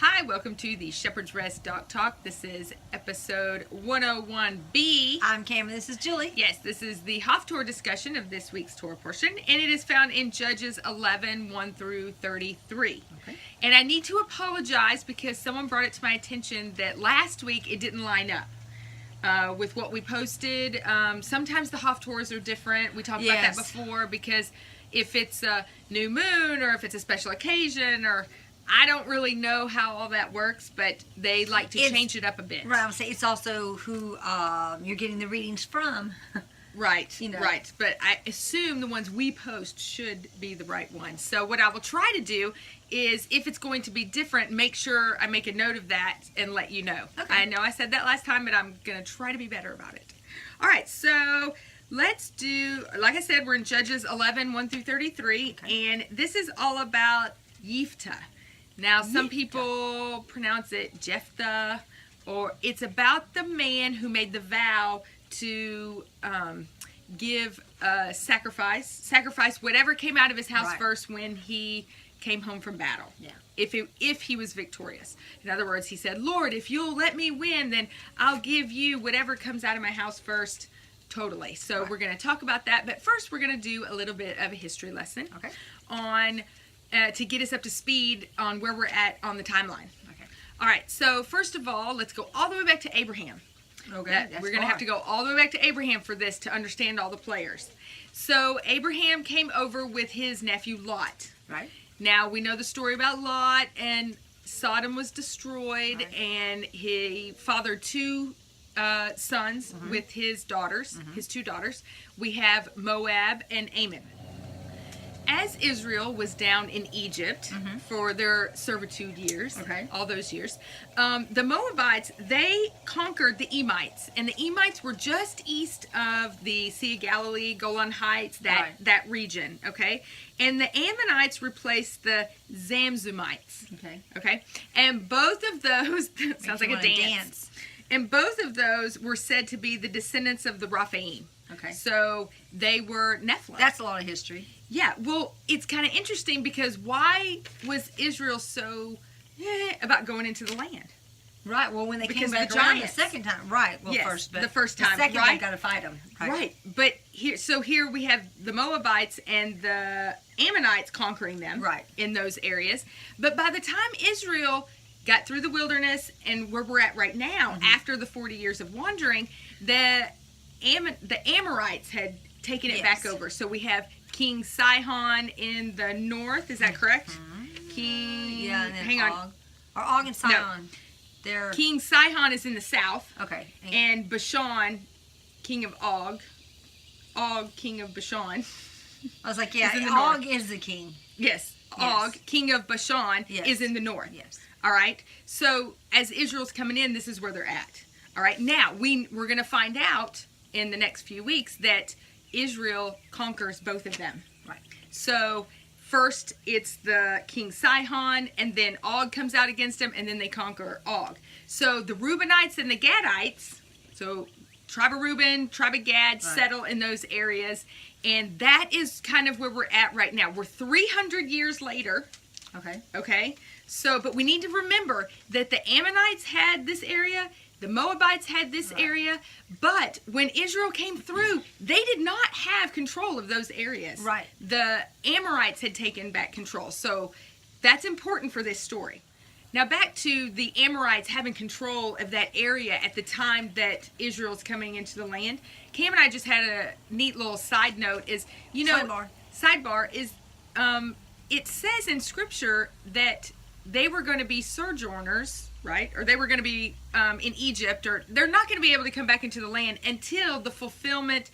Hi, welcome to the Shepherd's Rest Doc Talk. This is episode 101B. I'm Cameron. This is Julie. Yes, this is the Haftrarah discussion of this week's Torah portion, and it is found in Judges 11, 1 through 33. Okay. And I need to apologize because someone brought it to my attention that last week it didn't line up with what we posted. Sometimes the Haftarahs are different. We talked about that before because if it's a new moon or if it's a special occasion or I don't really know how all that works, but they like to change it up a bit. Right, I would say it's also who you're getting the readings from. Right, right. But I assume the ones we post should be the right ones. So what I will try to do is, if it's going to be different, make sure I make a note of that and let you know. Okay. I know I said that last time, but I'm going to try to be better about it. All right, so let's do, like I said, we're in Judges 11, 1 through 33, and this is all about Jephthah. Now, some people pronounce it Jephthah, or it's about the man who made the vow to give a sacrifice whatever came out of his house first when he came home from battle. Yeah. If he was victorious. In other words, he said, Lord, if you'll let me win, then I'll give you whatever comes out of my house first. Totally. So we're going to talk about that. But first, we're going to do a little bit of a history lesson on to get us up to speed on where we're at on the timeline. Okay. All right. So first of all, let's go all the way back to Abraham. Okay. We're going to have to go all the way back to Abraham for this to understand all the players. So Abraham came over with his nephew Lot. Right. Now we know the story about Lot, and Sodom was destroyed, and he fathered two sons with his daughters, his two daughters. We have Moab and Ammon. As Israel was down in Egypt for their servitude years, all those years, the Moabites, they conquered the Emites. And the Emites were just east of the Sea of Galilee, Golan Heights, that region, okay? And the Ammonites replaced the Zamzumites. Okay? And both of those, sounds like a dance. And both of those were said to be the descendants of the Rephaim. Okay. So they were Nephilim. That's a lot of history. Yeah, well, it's kind of interesting because why was Israel so about going into the land? Right, well, when they came back around the second time. Right, well, the first time, the second they got to fight them. Right, but here we have the Moabites and the Ammonites conquering them in those areas. But by the time Israel got through the wilderness and where we're at right now, after the 40 years of wandering, the Amorites had taken it back over. So we have King Sihon in the north. Is that correct? King. Yeah. And then hang on. Or Og and Sihon. No. They're King Sihon is in the south. Okay. And Bashan, king of Og. Og, king of Bashan. I was like, yeah, Og is the king. Yes. Og, king of Bashan, is in the north. Yes. All right. So as Israel's coming in, this is where they're at. All right. Now we're going to find out in the next few weeks that Israel conquers both of them. Right. So first it's the King Sihon, and then Og comes out against him, and then they conquer Og. So the Reubenites and the Gadites, so tribe of Reuben, tribe of Gad, settle in those areas, and that is kind of where we're at right now. We're 300 years later. Okay. So, but we need to remember that the Ammonites had this area, the Moabites had this area, but when Israel came through, they did not have control of those areas. Right. The Amorites had taken back control. So that's important for this story. Now back to the Amorites having control of that area at the time that Israel's coming into the land. Cam and I just had a neat little side note is, sidebar is, it says in Scripture that they were going to be sojourners, right? Or they were going to be in Egypt, or they're not going to be able to come back into the land until the fulfillment,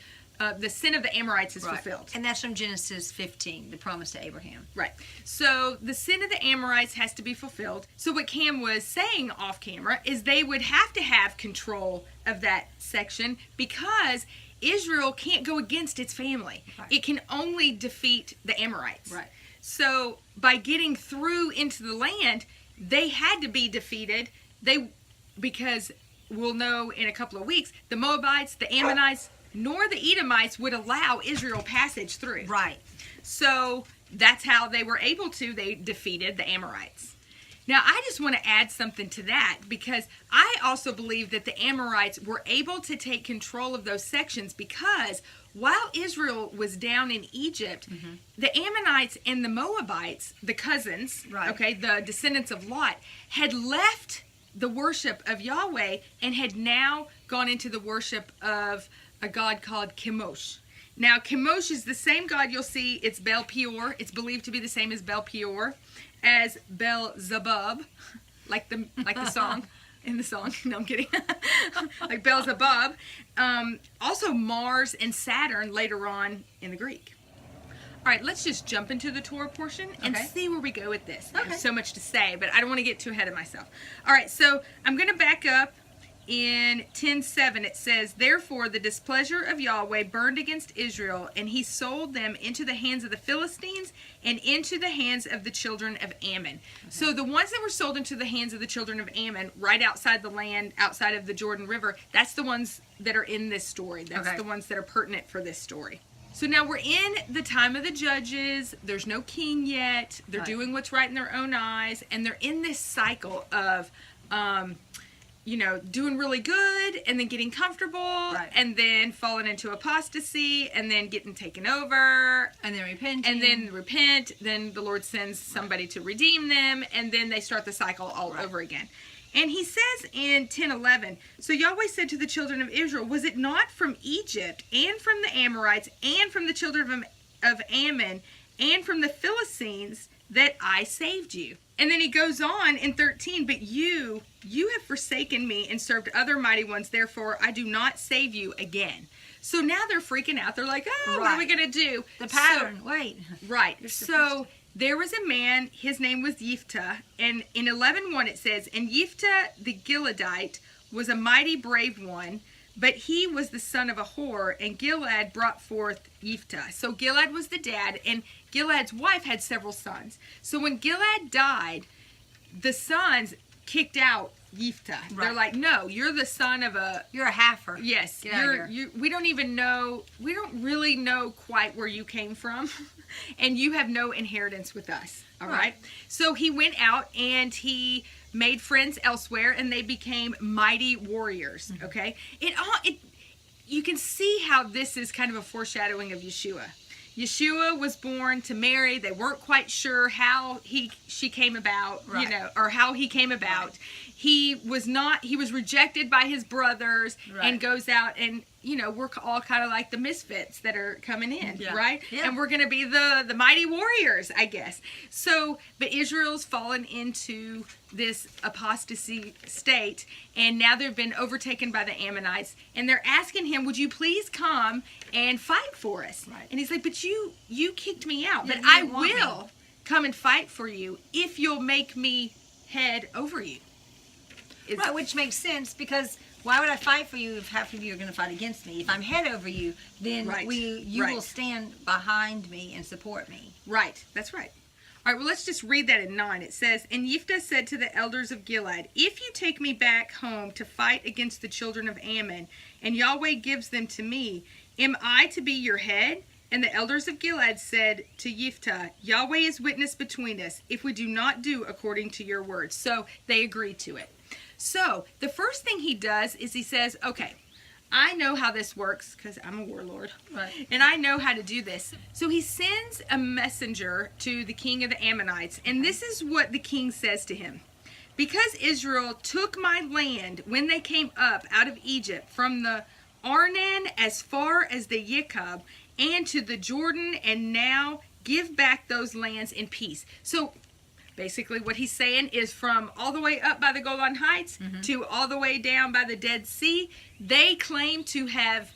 the sin of the Amorites is fulfilled. And that's from Genesis 15, the promise to Abraham. Right. So the sin of the Amorites has to be fulfilled. So what Cam was saying off camera is they would have to have control of that section because Israel can't go against its family. It can only defeat the Amorites. Right. So by getting through into the land, they had to be defeated. Because we'll know in a couple of weeks, the Moabites, the Ammonites, nor the Edomites would allow Israel passage through. Right. So that's how they were able to. They defeated the Amorites. Now, I just want to add something to that, because I also believe that the Amorites were able to take control of those sections because while Israel was down in Egypt, the Ammonites and the Moabites, the cousins, the descendants of Lot, had left the worship of Yahweh and had now gone into the worship of a god called Chemosh. Now, Chemosh is the same god you'll see. It's Baal Peor. It's believed to be the same as Baal Peor, as Beelzebub, like the song in the song. No, I'm kidding. Like Beelzebub. Also Mars and Saturn later on in the Greek. All right, let's just jump into the Torah portion and see where we go with this. I have so much to say, but I don't want to get too ahead of myself. All right, so I'm going to back up. In 10:7 it says, "Therefore the displeasure of Yahweh burned against Israel, and he sold them into the hands of the Philistines and into the hands of the children of Ammon." So the ones that were sold into the hands of the children of Ammon, right outside the land, outside of the Jordan River, that's the ones that are in this story. That's the ones that are pertinent for this story. So now we're in the time of the judges. There's no king yet. They're doing what's right in their own eyes, and they're in this cycle of doing really good and then getting comfortable and then falling into apostasy and then getting taken over and then repenting. And then repent. Then the Lord sends somebody to redeem them, and then they start the cycle all over again. And he says in 10:11, "So Yahweh said to the children of Israel, was it not from Egypt and from the Amorites and from the children of Ammon and from the Philistines that I saved you?" And then he goes on in 13, "But you have forsaken me and served other mighty ones. Therefore, I do not save you again." So now they're freaking out. They're like, what are we going to do? The pattern. So there was a man, his name was Jephthah. And in 11:1 it says, "And Jephthah the Gileadite was a mighty brave one, but he was the son of a whore, and Gilead brought forth Jephthah." So Gilead was the dad, and Gilead's wife had several sons. So when Gilead died, the sons kicked out Jephthah. They're like, "No, you're the son of you're a heifer. Yes, we don't really know quite where you came from, and you have no inheritance with us." All right. So he went out and he made friends elsewhere, and they became mighty warriors. Okay. You can see how this is kind of a foreshadowing of Yeshua. Yeshua was born to Mary. They weren't quite sure how she came about, or how he came about. He was rejected by his brothers and goes out, and we're all kind of like the misfits that are coming in, right? Yeah. And we're going to be the mighty warriors, I guess. So, but Israel's fallen into this apostasy state, and now they've been overtaken by the Ammonites, and they're asking him, "Would you please come and fight for us?" Right. And he's like, "But you kicked me out, but I will come and fight for you if you'll make me head over you." Which makes sense, because why would I fight for you if half of you are going to fight against me? If I'm head over you, then you will stand behind me and support me. Right. That's right. All right, well, let's just read that in 9. It says, "And Jephthah said to the elders of Gilead, if you take me back home to fight against the children of Ammon, and Yahweh gives them to me, am I to be your head?" And the elders of Gilead said to Jephthah, "Yahweh is witness between us, if we do not do according to your words." So they agreed to it. So the first thing he does is he says, "Okay, I know how this works because I'm a warlord, and I know how to do this." So he sends a messenger to the king of the Ammonites, and this is what the king says to him. "Because Israel took my land when they came up out of Egypt from the Arnon as far as the Yikab and to the Jordan, and now give back those lands in peace." So basically what he's saying is from all the way up by the Golan Heights to all the way down by the Dead Sea, they claim to have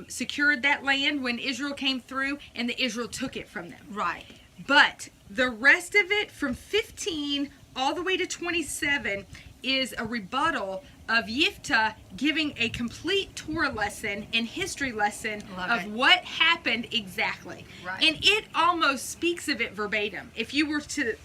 secured that land when Israel came through, and the Israel took it from them. Right. But the rest of it from 15 all the way to 27 is a rebuttal of Jephthah giving a complete Torah lesson and history lesson of what happened exactly. Right. And it almost speaks of it verbatim. If you were to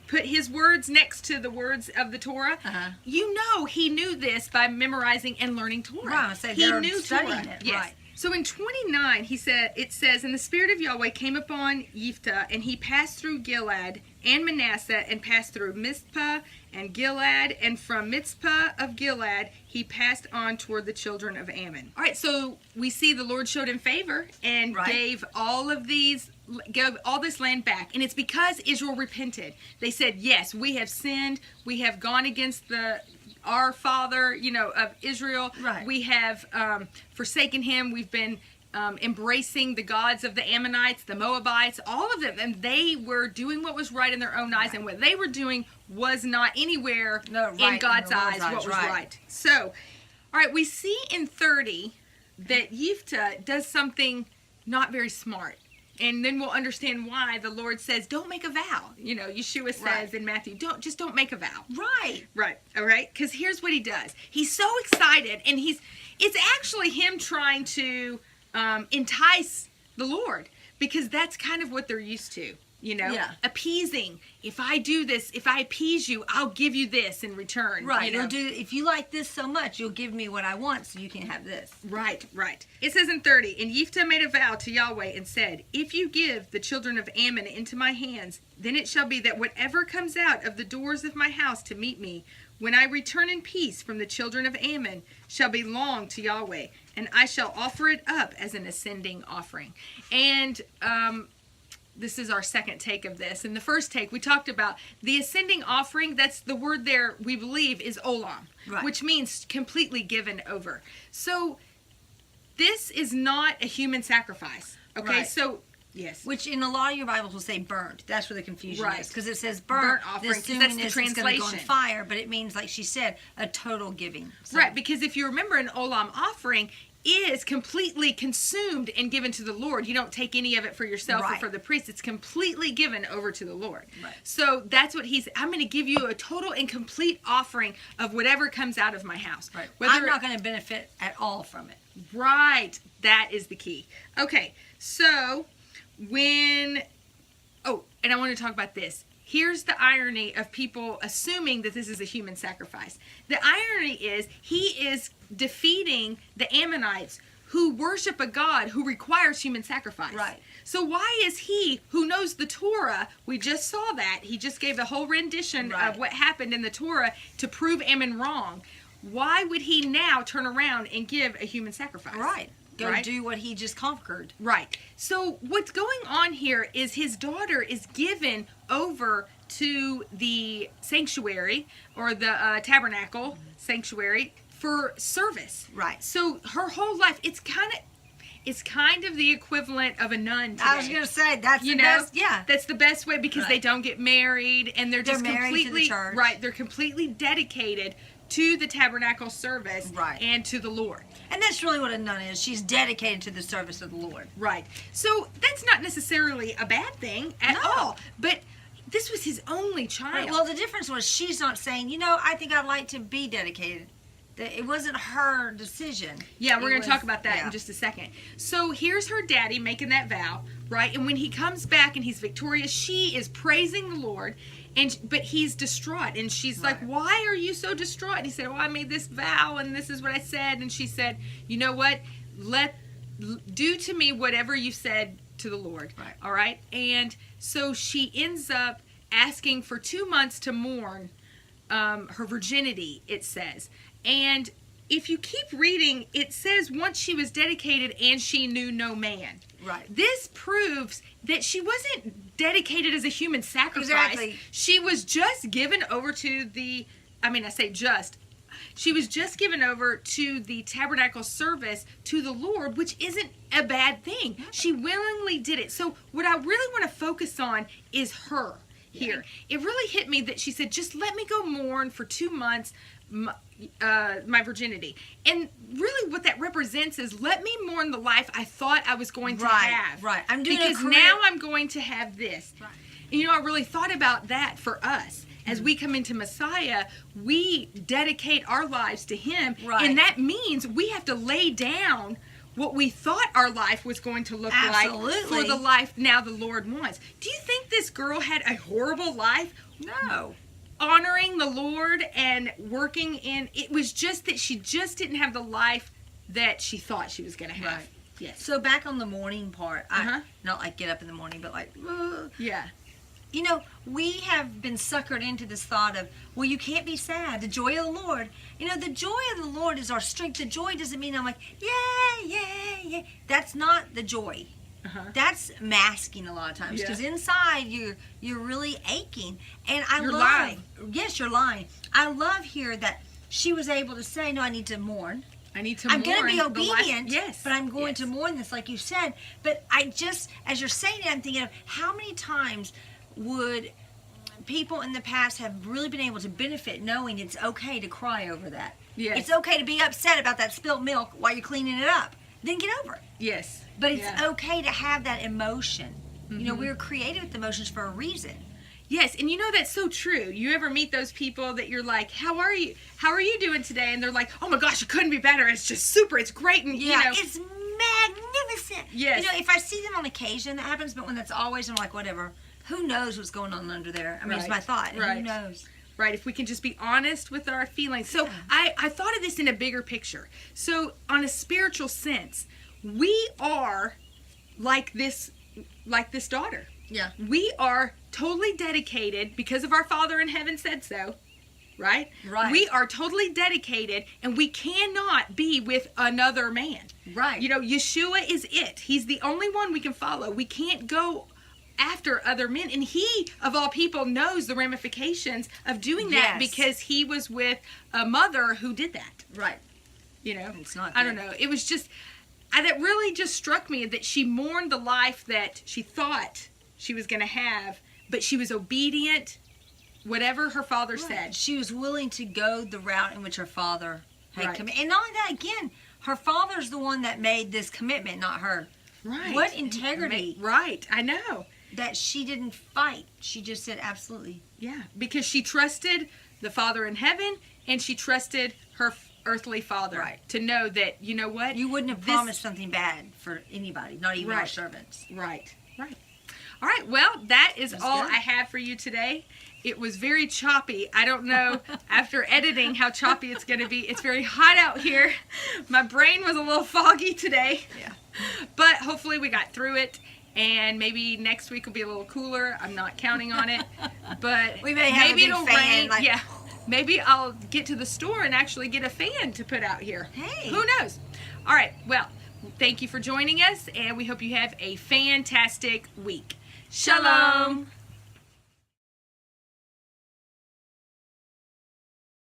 put his words next to the words of the Torah, he knew this by memorizing and learning Torah. Right. So he knew Torah. It. Yes. Right. So in 29, it says, and the Spirit of Yahweh came upon Jephthah, and he passed through Gilead and Manasseh, and passed through Mizpah and Gilead, and from Mizpah of Gilead, he passed on toward the children of Ammon. All right, so we see the Lord showed him favor and gave all this land back. And it's because Israel repented. They said, yes, we have sinned. We have gone against our father, of Israel. Right. We have forsaken him. We've been embracing the gods of the Ammonites, the Moabites, all of them. And they were doing what was right in their own eyes. Right. And what they were doing was not anywhere in God's eyes what was right. So, all right, we see in 30 that Jephthah does something not very smart. And then we'll understand why the Lord says, don't make a vow. Yeshua says in Matthew, don't make a vow. Right. Right. All right. Because here's what he does. He's so excited, and it's actually him trying to entice the Lord, because that's kind of what they're used to. Appeasing. If I do this, if I appease you, I'll give you this in return. Right. If you like this so much, you'll give me what I want so you can have this. Right. It says in 30, and Jephthah made a vow to Yahweh and said, if you give the children of Ammon into my hands, then it shall be that whatever comes out of the doors of my house to meet me, when I return in peace from the children of Ammon, shall belong to Yahweh, and I shall offer it up as an ascending offering. And, this is our second take of this. In the first take, we talked about the ascending offering. That's the word there, we believe, is olam, which means completely given over. So this is not a human sacrifice. Okay, right. So, yes. Which in a lot of your Bibles will say burnt. That's where the confusion is. Because it says burnt offering, because that's the translation. It's going to go on fire, but it means, like she said, a total giving. So. Right, because if you remember, an olam offering is completely consumed and given to the Lord. You don't take any of it for yourself or for the priest. It's completely given over to the Lord. Right. So that's what I'm going to give you a total and complete offering of whatever comes out of my house. Right. I'm not going to benefit at all from it. Right. That is the key. Okay. So and I want to talk about this. Here's the irony of people assuming that this is a human sacrifice. The irony is he is defeating the Ammonites who worship a God who requires human sacrifice. Right. So why is he, who knows the Torah, we just saw that, he just gave a whole rendition of what happened in the Torah to prove Ammon wrong. Why would he now turn around and give a human sacrifice? Right. Go do what he just conquered. Right. So what's going on here is his daughter is given over to the sanctuary, or the tabernacle sanctuary, for service. Right. So her whole life, it's kind of the equivalent of a nun today. I was going to say, that's the best. Yeah. That's the best way, because they don't get married, and they're just completely to the church. Right. They're completely dedicated to the tabernacle service and to the Lord. And that's really what a nun is. She's dedicated to the service of the Lord. Right. So that's not necessarily a bad thing at all. But this was his only child. Right. Well, the difference was she's not saying, I think I'd like to be dedicated. It wasn't her decision. Yeah, we're going to talk about that in just a second. So here's her daddy making that vow, right? And when he comes back and he's victorious, she is praising the Lord. But he's distraught, and she's like, why are you so distraught? And he said, I made this vow, and this is what I said. And she said, you know what? Do to me whatever you said to the Lord. Right. All right? And so she ends up asking for 2 months to mourn her virginity, it says. And if you keep reading, it says once she was dedicated and she knew no man. Right. This proves that she wasn't dedicated as a human sacrifice. Exactly. She was just given over to she was just given over to the tabernacle service to the Lord, which isn't a bad thing. She willingly did it. So what I really want to focus on is her here. It really hit me that she said, just let me go mourn for 2 months my virginity. And really what that represents is, let me mourn the life I thought I was going to have. Right. I'm doing because now I'm going to have this. Right. And I really thought about that for us. As we come into Messiah, we dedicate our lives to Him. Right. And that means we have to lay down what we thought our life was going to look like for the life now the Lord wants. Do you think this girl had a horrible life? No. Honoring the Lord and working in, it was just that she just didn't have the life that she thought she was going to have. Right. Yes. So back on the morning part, not like get up in the morning, but like, yeah. You know, we have been suckered into this thought of, well, you can't be sad. The joy of the Lord. You know, the joy of the Lord is our strength. The joy doesn't mean I'm like, yeah. That's not the joy. That's masking a lot of times, because inside you're really aching. And you're lying. Yes, you're lying. I love here that she was able to say, no, I need to mourn. I'm going to be obedient, yes, but I'm going to mourn this, like you said. But I just, as you're saying it, I'm thinking of how many times would people in the past have really been able to benefit knowing it's okay to cry over that. Yes. It's okay to be upset about that spilled milk while you're cleaning it up. Then get over it. Yes. But it's okay to have that emotion. You know, we were created with emotions for a reason. Yes, and you know that's so true. You ever meet those people that you're like, how are you doing today? And they're like, oh my gosh, it couldn't be better. It's just super. It's great. And you know, it's magnificent. Yes. You know, if I see them on occasion, that happens. But when that's always, I'm like, whatever. Who knows what's going on under there? I mean, it's my thought. Right. Who knows? Right, if we can just be honest with our feelings. So I thought of this in a bigger picture. So on a spiritual sense, we are like this daughter. Yeah. We are totally dedicated because of our Father in heaven said so, right? Right. We are totally dedicated, and we cannot be with another man. Right. You know, Yeshua is it. He's the only one we can follow. We can't go after other men, and he of all people knows the ramifications of doing that because he was with a mother who did that. Right. You know, it's not I don't know. It was just that really just struck me that she mourned the life that she thought she was going to have, but she was obedient, whatever her father said. She was willing to go the route in which her father had committed. And not only that, again, her father's the one that made this commitment, not her. Right. What integrity. Right. I know. That she didn't fight. She just said, absolutely. Yeah. Because she trusted the Father in heaven, and she trusted her earthly father. Right. To know that, you know what? You wouldn't have promised something bad for anybody, not even our servants. Right. Right. All right. Well, that's all I have for you today. It was very choppy. I don't know after editing how choppy it's going to be. It's very hot out here. My brain was a little foggy today. Yeah. But hopefully we got through it. And maybe next week will be a little cooler. I'm not counting on it. But we may have maybe it'll rain. Like, yeah. Maybe I'll get to the store and actually get a fan to put out here. Hey. Who knows? All right. Well, thank you for joining us. And we hope you have a fantastic week. Shalom.